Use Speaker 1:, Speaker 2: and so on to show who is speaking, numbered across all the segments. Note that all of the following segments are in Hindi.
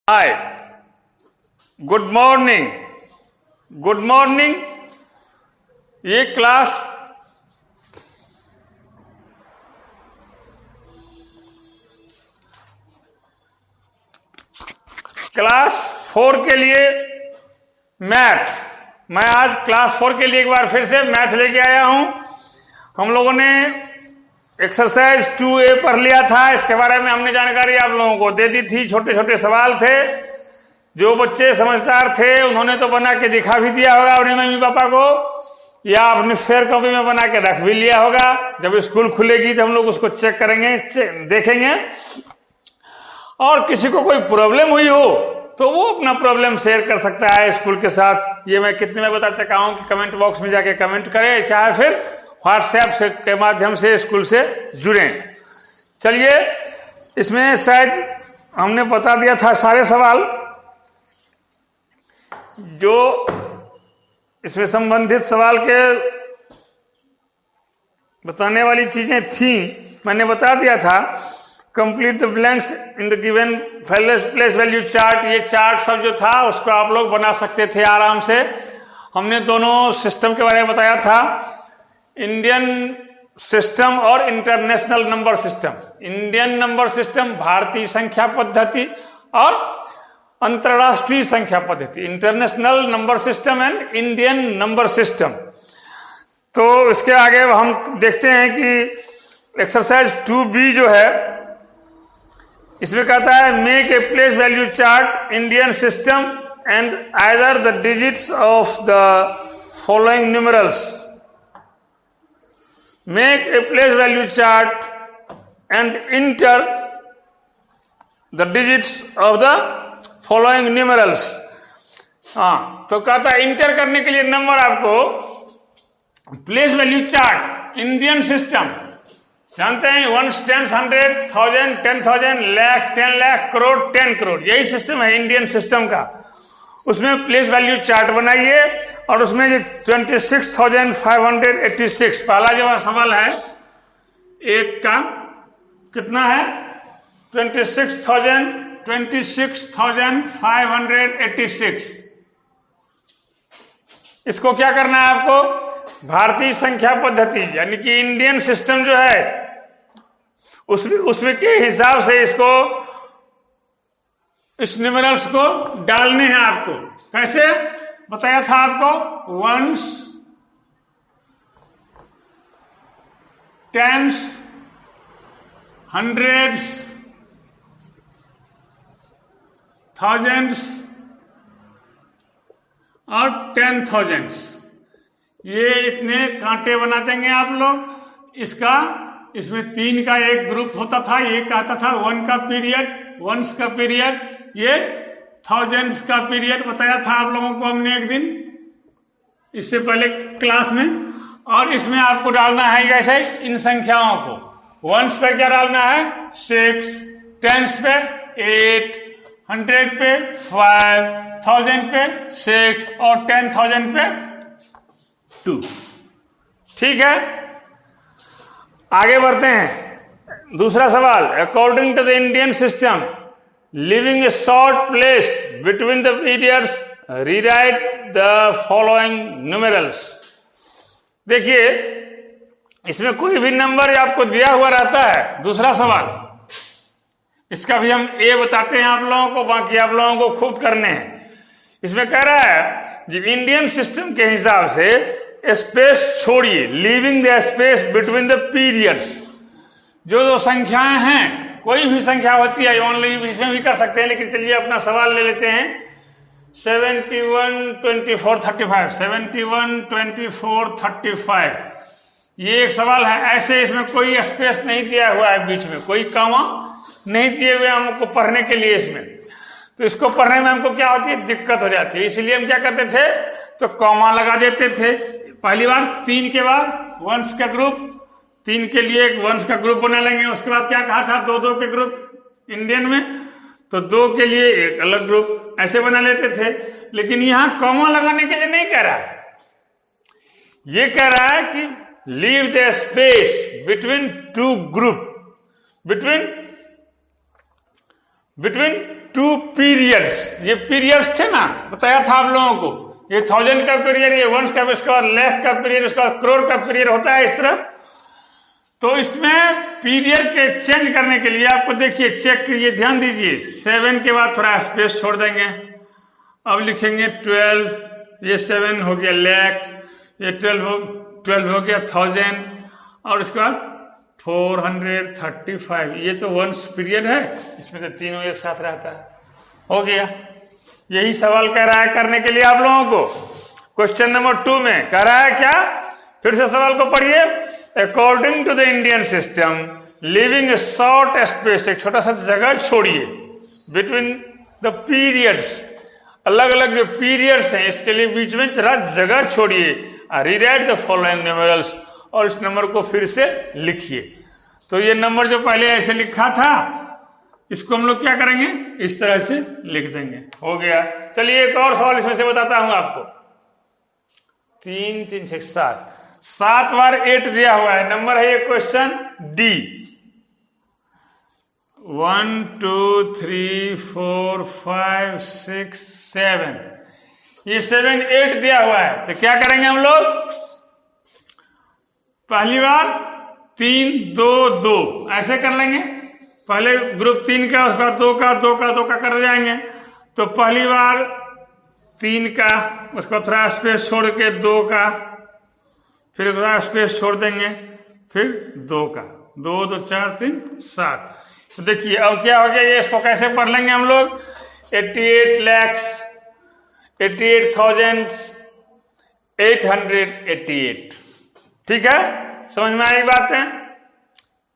Speaker 1: हाय, गुड मॉर्निंग। Good morning. ये क्लास क्लास 4 के लिए मैथ। मैं आज क्लास 4 के लिए एक बार फिर से मैथ लेके आया हूं। हम लोगों ने एक्सरसाइज 2A पढ़ लिया था। इसके बारे में हमने जानकारी आप लोगों को दे दी थी। छोटे छोटे सवाल थे, जो बच्चे समझदार थे उन्होंने तो बना के दिखा भी दिया होगा अपने मम्मी पापा को, या अपनी फेयर कॉपी में बना के रख भी लिया होगा। जब स्कूल खुलेगी तो हम लोग उसको चेक करेंगे, देखेंगे। और किसी को कोई प्रॉब्लम हुई हो तो वो अपना प्रॉब्लम शेयर कर सकता है स्कूल के साथ। ये मैं कितने में बता चुका हूं कि कमेंट बॉक्स में जाके कमेंट करें, चाहे फिर व्हाट्सएप से के माध्यम से स्कूल से जुड़ें। चलिए, इसमें शायद हमने बता दिया था सारे सवाल जो इसमें संबंधित सवाल के बताने वाली चीजें थी, मैंने बता दिया था। Complete the blanks in the given place value chart. ये चार्ट सब जो था उसको आप लोग बना सकते थे आराम से। हमने दोनों सिस्टम के बारे में बताया था, इंडियन सिस्टम और international number system. Indian number system भारतीय संख्या पद्धति और अंतरराष्ट्रीय संख्या पद्धति, international number system and Indian number system. तो इसके आगे हम देखते हैं कि एक्सरसाइज 2B जो है, इसमें कहता है make a place value chart Indian system and either the digits of the following numerals. Make a place value chart and enter the digits of the following numerals. हाँ, तो कहता है इंटर करने के लिए नंबर आपको place value chart Indian system जानते हैं, 1, 10, 100, 1000, 10,000, लाख, 10 लाख, करोड़, 10 करोड़, यही सिस्टम है इंडियन सिस्टम का। उसमें प्लेस वैल्यू चार्ट बनाइए और उसमें जो 26,586 पहला जो सवाल है एक का कितना है, 26,586। इसको क्या करना है आपको, भारतीय संख्या पद्धति यानी कि इंडियन सिस्टम जो है उसमें के हिसाब से इसको, इस न्यूमेरल्स को डालने हैं आपको। कैसे बताया था आपको, 1s, 10s, 100s, 1000s और 10,000s। ये इतने कांटे बना देंगे आप लोग। इसमें 3 का एक ग्रुप होता था। ये कहता था 1 का पीरियड, 1s का पीरियड, ये 1000s का पीरियड बताया था आप लोगों को हमने एक दिन इससे पहले क्लास में। और इसमें आपको डालना है जैसे इन संख्याओं को, 1s पे क्या डालना है 6, 10s पे 8, 100 पे 5, 1000 पे 6 और 10,000 पे 2। ठीक है, आगे बढ़ते हैं। दूसरा सवाल, according to the Indian system living a short place between the periods rewrite the following numerals. देखिए, इसमें कोई भी नंबर आपको दिया हुआ रहता है। दूसरा सवाल, इसका भी हम ए बताते हैं आप लोगों को, बाकी आप लोगों को खुद करने हैं। इसमें कह रहा है कि इंडियन सिस्टम के हिसाब से स्पेस छोड़िए, living the space between the periods. जो संख्याएं हैं, कोई भी संख्या होती है, ओनली इसमें भी कर सकते हैं, लेकिन चलिए अपना सवाल ले लेते हैं। 71, 24, 35, 71, 24, 35, ये एक सवाल है। ऐसे इसमें कोई स्पेस नहीं दिया हुआ है, बीच में कोई कॉमा नहीं दिए हुए हमको पढ़ने के लिए इसमें। तो इसको पढ़ने में हमको क्या होती है, दिक्कत हो जाती है। इसलिए हम क्या करते थे, तो कॉमा लगा देते थे। पहली बार 3 के बाद 1s का ग्रुप, 3 के लिए एक 1s का ग्रुप बना लेंगे। उसके बाद क्या कहा था, 2-2 के ग्रुप इंडियन में, तो 2 के लिए एक अलग ग्रुप, ऐसे बना लेते थे। लेकिन यहां कॉमा लगाने के लिए नहीं कह रहा है, ये कह रहा है कि leave the space between 2 group, between 2 periods, ये पीरियड्स थे ना, बताया था आप लोगों को, ये 1000 का पीरियड, ये 1 का, उसका लाख का पीरियड, उसका करोड़ का पीरियड होता है इस तरह। तो इसमें पीरियड के चेंज करने के लिए आपको देखिए चेक कीजिए, ध्यान दीजिए, 7 के बाद थोड़ा स्पेस छोड़ देंगे, अब लिखेंगे 12, ये 7 हो गया लाख, ये 12 हो गया 1000, और उसके बाद 435, ये तो 1 पीरियड है, इसमें तो तीनों एक साथ रहता है, हो गया। यही सवाल कह रहा है करने के लिए आप लोगों को। क्वेश्चन नंबर 2 में कह रहा है क्या, फिर से सवाल को पढ़िए। According to the Indian system, living a short space, एक छोटा सा जगह छोड़िए बिटवीन द पीरियड्स, अलग अलग जो पीरियड्स हैं इसके लिए बीच में जरा जगह छोड़िए। रीराइट द फॉलोइंग न्यूमेरल्स, और इस नंबर को फिर से लिखिए। तो ये नंबर जो पहले ऐसे लिखा था, इसको हम लोग क्या करेंगे, इस तरह से लिख देंगे, हो गया। चलिए एक और सवाल इसमें से बताता हूं आपको। 3 3 6 7, 7 बार 8 दिया हुआ है, नंबर है ये क्वेश्चन डी। 1 2 3 4 5 6 7, ये 7 8 दिया हुआ है। तो क्या करेंगे हम लोग, पहली बार 3 2 2 ऐसे कर लेंगे, पहले ग्रुप 3 का, उसके बाद 2 का 2 का 2 का कर जाएंगे। तो पहली बार 3 का, उसको थोड़ा स्पेस छोड़ के 2 का, फिर थोड़ा स्पेस छोड़ देंगे, फिर 2 का, 2 2 4 3 7। तो देखिए अब क्या हो गया, ये इसको कैसे पढ़ लेंगे हम लोग, 88 lakhs 88,888, ठीक है, समझ में आई बात है।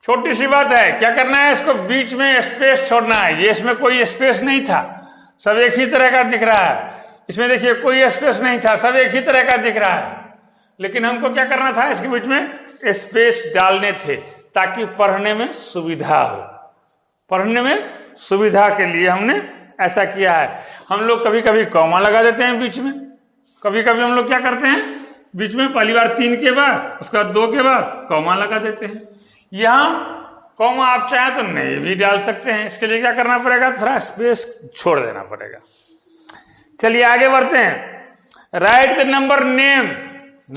Speaker 1: छोटी सी बात है, क्या करना है, इसको बीच में स्पेस छोड़ना है। ये इसमें कोई स्पेस नहीं था, सब एक ही तरह का दिख रहा है। इसमें देखिए कोई स्पेस नहीं था, सब एक ही तरह का दिख रहा है, लेकिन हमको क्या करना था, इसके बीच में स्पेस डालने थे ताकि पढ़ने में सुविधा हो। पढ़ने में सुविधा के लिए हमने ऐसा किया है। हम लोग कभी कभी कॉमा लगा देते हैं बीच में, कभी कभी हम लोग क्या करते हैं, बीच में पहली बार 3 के बाद, उसके बाद 2 के बाद कॉमा लगा देते हैं। यहाँ कॉमा आप चाहें तो नहीं भी डाल सकते हैं, इसके लिए क्या करना पड़ेगा, थोड़ा स्पेस छोड़ देना पड़ेगा। चलिए आगे बढ़ते हैं। Right the number name,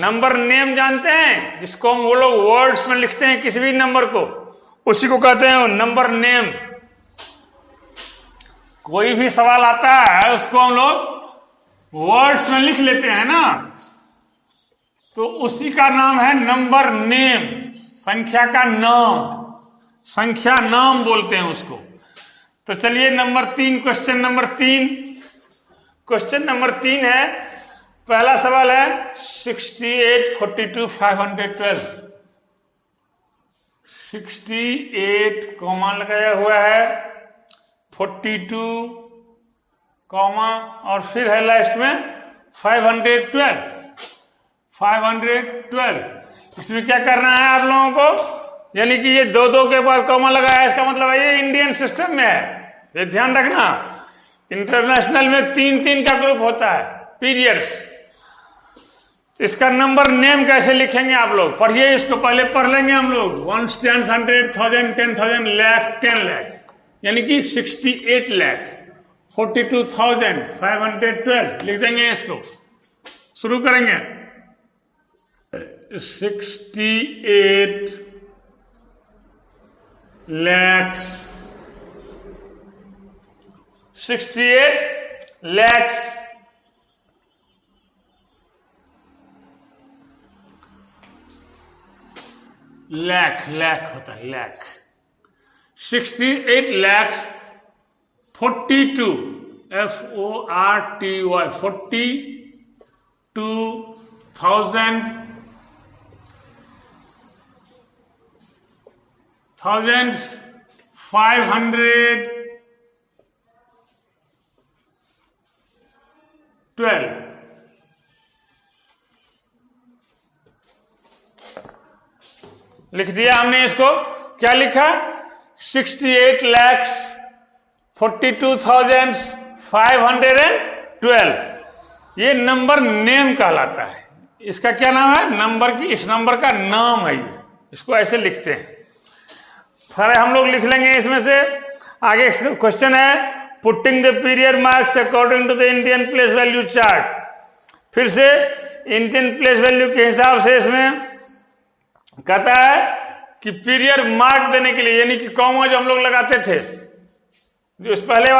Speaker 1: number name जानते हैं, जिसको हम वो लोग वर्ड्स में लिखते हैं किसी भी नंबर को, उसी को कहते हैं नंबर नेम। कोई भी सवाल आता है उसको हम लोग वर्ड्स में लिख लेते हैं ना, तो उसी का नाम है नंबर नेम, संख्या का नाम, संख्या नाम बोलते हैं उसको। तो चलिए number 3, question number 3, question number 3 है, पहला सवाल है 68 42 512, 68 कॉमा लगाया हुआ है, 42 कॉमा, और फिर है लास्ट में 512, 512। इसमें क्या करना है आप लोगों को, यानी कि ये 2 2 के बाद कॉमा लगाया है, इसका मतलब है ये इंडियन सिस्टम में है, ये ध्यान रखना। इंटरनेशनल में 3 3 का ग्रुप होता है, पीरियड्स। इसका नंबर नेम कैसे लिखेंगे आप लोग, पढ़िए इसको, पहले पढ़ लेंगे हम लोग। 1 10 100 1000 10,000 लाख 10 लाख, यानी कि 68 लाख 42,512 लिख देंगे। इसको शुरू करेंगे, 68 lakhs 68 lakhs लाख होता है, लाख। 68 lakhs 42 FORTY 42,512 लिख दिया हमने। इसको क्या लिखा, 68 lakhs 42,512, ये नंबर नेम कहलाता है। इसका क्या नाम है, नंबर की, इस नंबर का नाम है, इसको ऐसे लिखते हैं। फिर हम लोग लिख लेंगे इसमें से आगे। क्वेश्चन है
Speaker 2: putting the period marks according to the Indian place value chart. फिर से इंडियन प्लेस वैल्यू के हिसाब से इसमें कहता है कि पीरियड मार्क देने के लिए, यानी कि कॉमा जो हम लोग लगाते थे, जो इससे पहले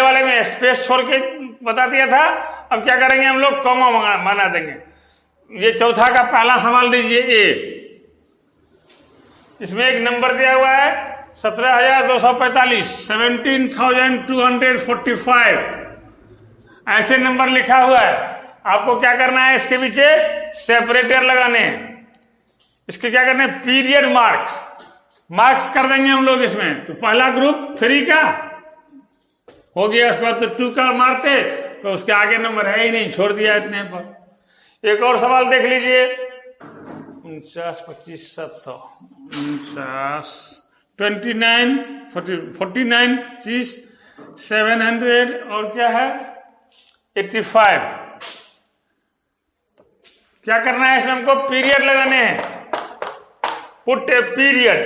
Speaker 2: वाले में स्पेस छोड़ के बता दिया था, अब क्या करेंगे हम लोग, कॉमा बना देंगे। ये चौथा का पहला सवाल दीजिए ए। इसमें एक नंबर दिया हुआ है 17,245, 17,245 ऐसे नंबर लिखा हुआ है। आपको क्या करना है, इसके पीछे सेपरेटर लगाने हैं, इसके क्या करने हैं, पीरियड मार्क्स कर देंगे हम लोग इसमें। तो पहला ग्रुप 3 का हो गया, उसके बाद तो 2 का मारते तो उसके आगे नंबर है ही नहीं, छोड़ दिया इतने पर। एक और सवाल देख लीजिए, 49, 25, 700, 49, 29, 49, 700 और क्या है 85। क्या करना है इसमें, हमको पीरियड लगाने हैं। पुट ए पीरियड,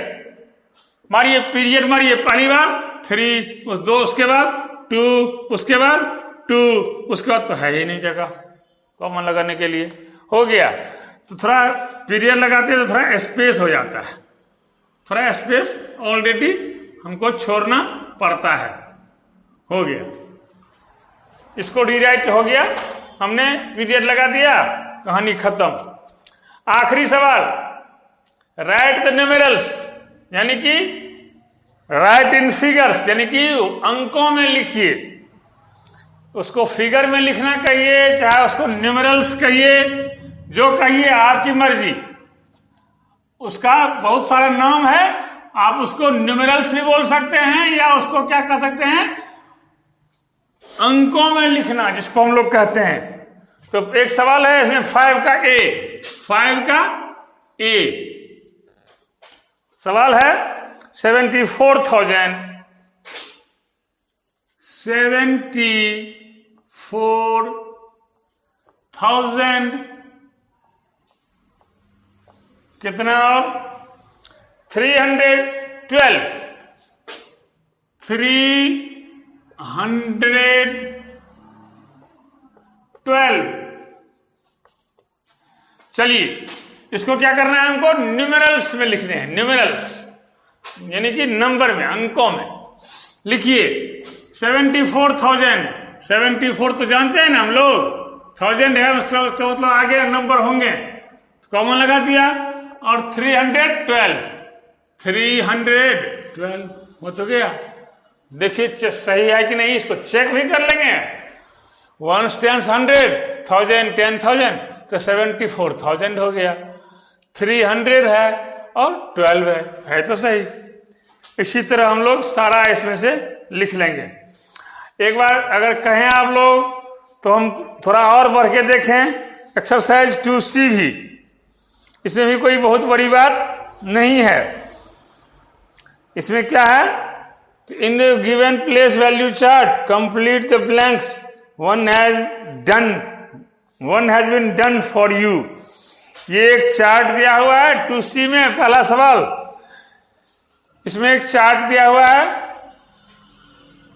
Speaker 2: मारिए पीरियड, मारिए। पहली बार 3, उस 2, उसके बाद 2, उसके बाद 2, उसके बाद तो है ही नहीं जगह कॉमन लगाने के लिए, हो गया। तो थोड़ा पीरियड लगाते हैं तो थोड़ा स्पेस हो जाता है, थोड़ा स्पेस ऑलरेडी हमको छोड़ना पड़ता है, हो गया। इसको रीराइट हो गया, हमने पीरियड लगा दिया, कहानी खत्म। आखिरी सवाल, राइट द न्यूमेरल्स, यानी कि राइट इन फिगर्स, यानी कि अंकों में लिखिए। उसको फिगर में लिखना कहिए, चाहे उसको न्यूमेरल्स कहिए, जो कहिए आपकी मर्जी। उसका बहुत सारा नाम है, आप उसको न्यूमेरल्स भी बोल सकते हैं, या उसको क्या कह सकते हैं, अंकों में लिखना, जिसको हम लोग कहते हैं। तो एक सवाल है इसमें 5 का ए सवाल है 74,000 कितना, और 312 चलिए, इसको क्या करना है, हमको न्यूमेरल्स में लिखने हैं। न्यूमेरल्स यानी कि नंबर में, अंकों में लिखिए। 74,000, 74 तो जानते हैं ना हम लोग, 1000 है उसका मतलब आगे नंबर होंगे, कॉमन लगा दिया। और 312 हो तो गया। देखिए सही है कि नहीं, इसको चेक भी कर लेंगे। 1 10 100, 1000 10,000, तो 74,000 हो गया। 300 है और 12 है तो सही। इसी तरह हम लोग सारा इसमें से लिख लेंगे। एक बार अगर कहें आप लोग तो हम थोड़ा और बढ़ के देखें, एक्सरसाइज 2C भी, इसमें भी कोई बहुत बड़ी बात नहीं है। इसमें क्या है, in the given place value chart complete the blanks, one has been done for you. ये एक चार्ट दिया हुआ है 2C में, पहला सवाल। इसमें एक चार्ट दिया हुआ है,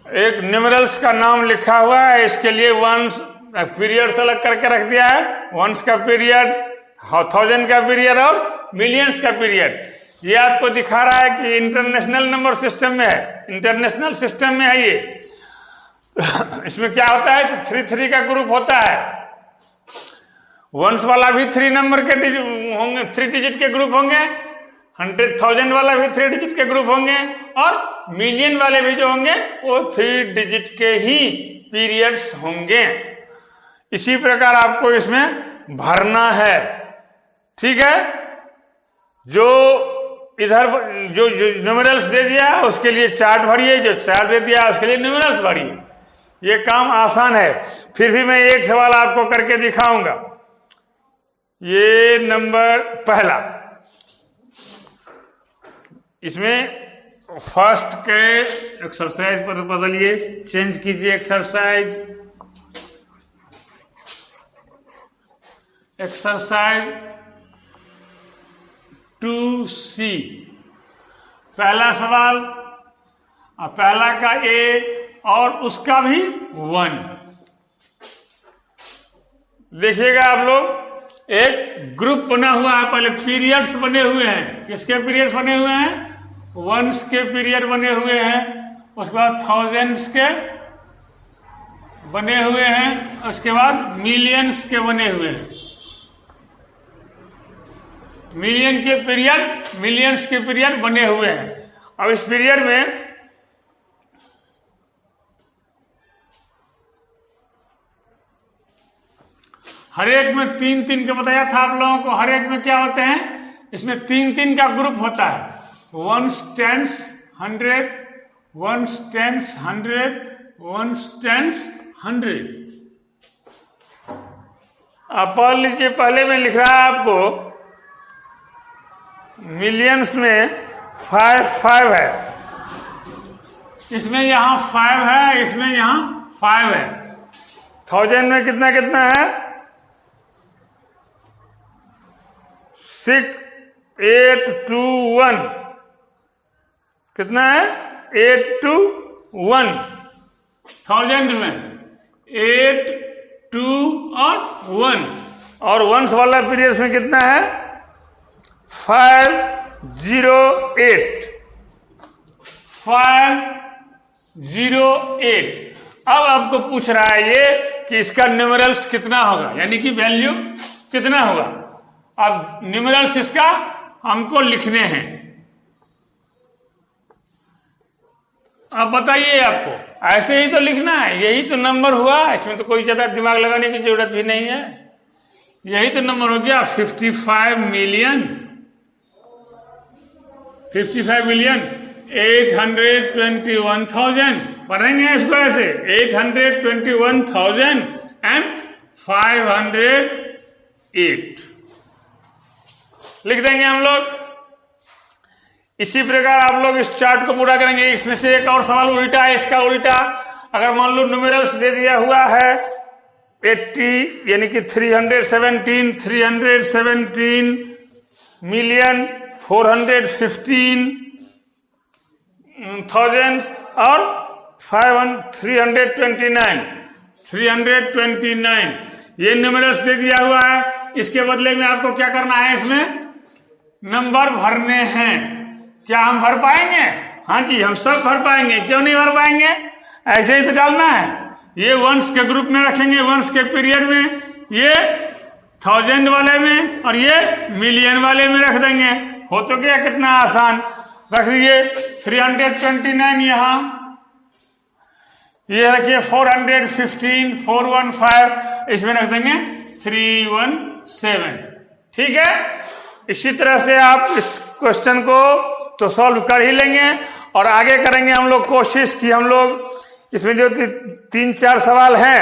Speaker 2: एक न्यूमेरल्स का नाम लिखा हुआ है, इसके लिए वंस पीरियड सेलेक्ट करके रख दिया है, वंस का पीरियड, 1000 का पीरियड और मिलियंस का पीरियड। ये आपको दिखा रहा है कि इंटरनेशनल नंबर सिस्टम में है, इंटरनेशनल सिस्टम में है ये। इसमें क्या होता है कि 3 का ग्रुप होता है, वंस वाला भी 3 नंबर के होंगे, 3 डिजिट के ग्रुप होंगे, 100,000 वाला भी 3 डिजिट के ग्रुप होंगे, और मिलियन वाले भी जो होंगे वो 3 डिजिट के ही पीरियड्स होंगे। इसी प्रकार आपको इसमें भरना है, ठीक है। जो इधर जो न्यूमेरल्स दे दिया उसके लिए चार्ट भरिए, जो चार्ट दे दिया उसके लिए न्यूमेरल्स भरिए। ये काम आसान है। फिर भी मैं एक सवाल आपको करके दिखाऊंगा। ये नंबर पहला, इसमें फर्स्ट के एक्सरसाइज पर बदलिए, चेंज कीजिए एक्सरसाइज 2C। पहला सवाल, पहला का ए
Speaker 1: और उसका भी 1। देखिएगा आप लोग, एक ग्रुप बना हुआ है, पहले पीरियड्स बने हुए हैं। किसके पीरियड्स बने हुए हैं? वंस के पीरियड बने हुए हैं, उसके बाद थाउजेंड्स के बने हुए हैं, उसके बाद मिलियंस के बने हुए हैं। मिलियंस के पीरियड बने हुए हैं। अब इस पीरियड में हर एक में 3-3 के बताया था आप लोगों को। हर एक में क्या होते हैं? इसमें 3-3 का ग्रुप होता है। Ones, tens, 100, ones, tens, 100, ones, tens, 100। आप पढ़ लीजिए, पहले में लिख रहा है आपको मिलियंस में 5 है, इसमें यहां 5 है, इसमें यहां 5 है। थाउजेंड में कितना कितना है? 6, 8 2 1। कितना है? 8 2 1। थाउजेंड में 8 2 और 1। और वंस वाला पीरियड्स में कितना है? 5 0 8। 5 0 8। अब आपको पूछ रहा है ये कि इसका न्यूमेरल्स कितना होगा, यानी कि वैल्यू कितना होगा। अब न्यूमेरल्स इसका हमको लिखने हैं। अब बताइए, आपको ऐसे ही तो लिखना है, यही तो नंबर हुआ, इसमें तो कोई ज्यादा दिमाग लगाने की जरूरत भी नहीं है। यही तो नंबर हो गया 55 मिलियन 821,000। पढ़ेंगे इसको ऐसे 821,508 लिख देंगे हम लोग। इसी प्रकार आप लोग इस चार्ट को पूरा करेंगे। इसमें से एक और सवाल उल्टा है, इसका उल्टा। अगर मान लो न्यूमेरल्स दे दिया हुआ है 80, यानी कि 317 मिलियन 415,000 और 329 ये न्यूमेरल्स दे दिया हुआ है। इसके बदले में आपको क्या करना है? इसमें नंबर भरने हैं। क्या हम भर पाएंगे? हाँ जी, हम सब भर पाएंगे। क्यों नहीं भर पाएंगे? ऐसे ही तो डालना है। ये वंस के ग्रुप में रखेंगे, वंस के पीरियड में, ये थाउजेंड वाले में और ये मिलियन वाले में रख देंगे। हो तो गया, कितना आसान। रख दीजिए 329 यहां, ये रखिए 415 415, इसमें रख देंगे 317। ठीक है, इसी तरह से आप इस क्वेश्चन को तो सॉल्व कर ही लेंगे और आगे करेंगे हम लोग कोशिश कि हम लोग इसमें जो 3-4 सवाल हैं